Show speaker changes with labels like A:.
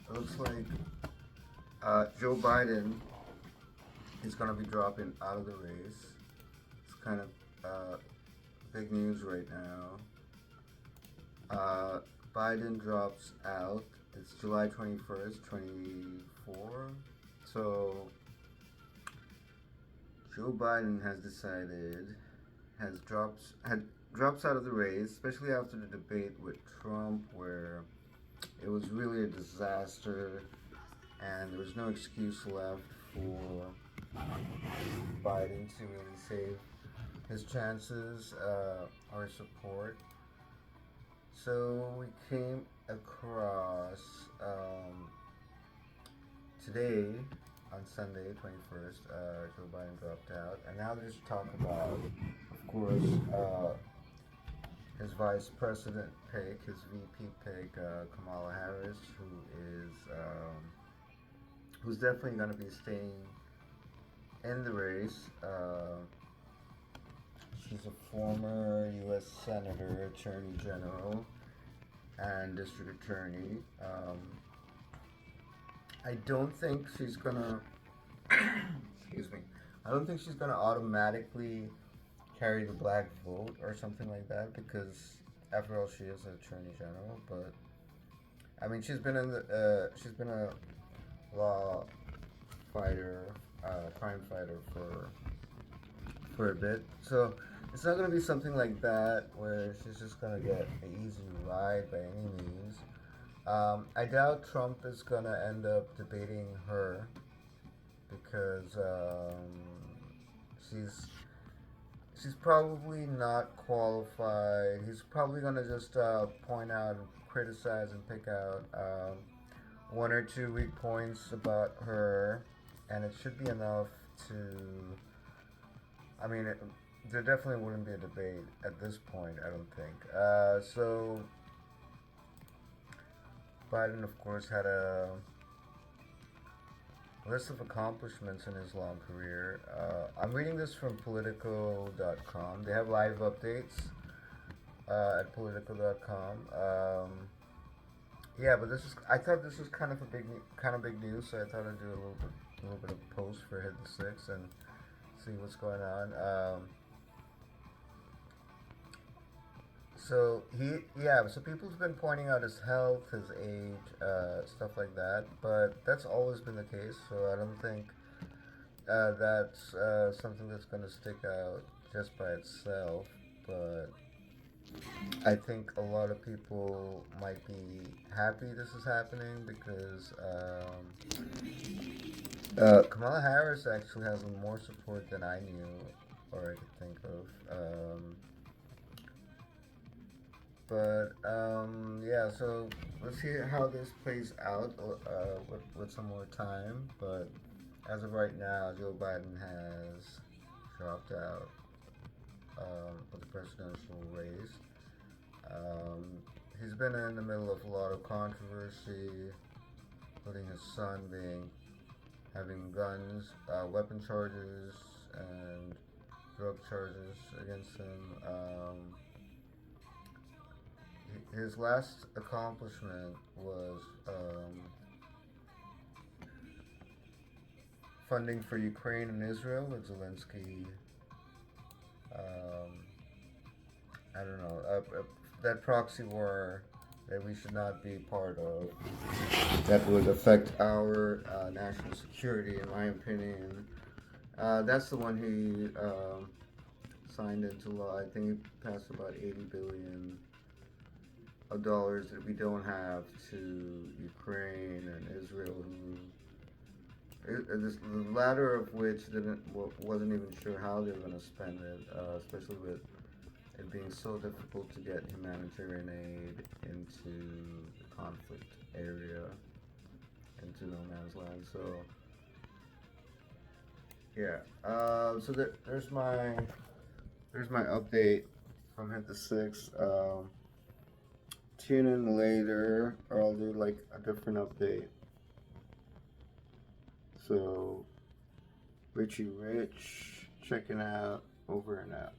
A: it looks like Joe Biden is going to be dropping out of the race. It's kind of big news right now. Biden drops out. It's July 21st, 24. So Joe Biden has decided had drops out of the race, especially after the debate with Trump, where it was really a disaster, and there was no excuse left for Biden to really save his chances or support. So we came across today on Sunday, 21st, Joe Biden dropped out, and now there's talk about, of course, his vice president pick, his VP pick, Kamala Harris, who's definitely going to be staying in the race. She's a former U.S. Senator, Attorney General, and District Attorney. I don't think she's gonna. Excuse me. I don't think she's gonna automatically carry the black vote or something like that because, after all, she is an Attorney General. But I mean, she's been a law fighter, crime fighter for a bit. So it's not gonna be something like that where she's just gonna get an easy ride by any means. I doubt Trump is gonna end up debating her because she's she's probably not qualified. He's probably gonna just point out and criticize and pick out one or two weak points about her, and it should be enough to. I mean, there definitely wouldn't be a debate at this point. I don't think. So Biden, of course, had a list of accomplishments in his long career. I'm reading this from Politico.com. They have live updates at Politico.com. Yeah, but I thought this was kind of big news, so I thought I'd do a little bit of post for Hit the Six and see what's going on. So people's been pointing out his health, his age, stuff like that, but that's always been the case. So I don't think that's something that's going to stick out just by itself. But I think a lot of people might be happy this is happening because Kamala Harris actually has more support than I knew or I could think of. Yeah, so let's see how this plays out with some more time. But as of right now, Joe Biden has dropped out of the presidential race. He's been in the middle of a lot of controversy, including his son having guns, weapon charges, and drug charges against him. His last accomplishment was funding for Ukraine and Israel with Zelensky. Um, I don't know, that proxy war that we should not be part of, that would affect our national security, in my opinion. That's the one he signed into law. I think he passed about 80 billion of dollars that we don't have to Ukraine and Israel, the latter of which wasn't even sure how they were going to spend it, especially with it being so difficult to get humanitarian aid into the conflict area, into no man's land. So yeah, there's my update from Hit the Six. Tune in later, or I'll do like a different update. So, Richie Rich, checking out, over and out.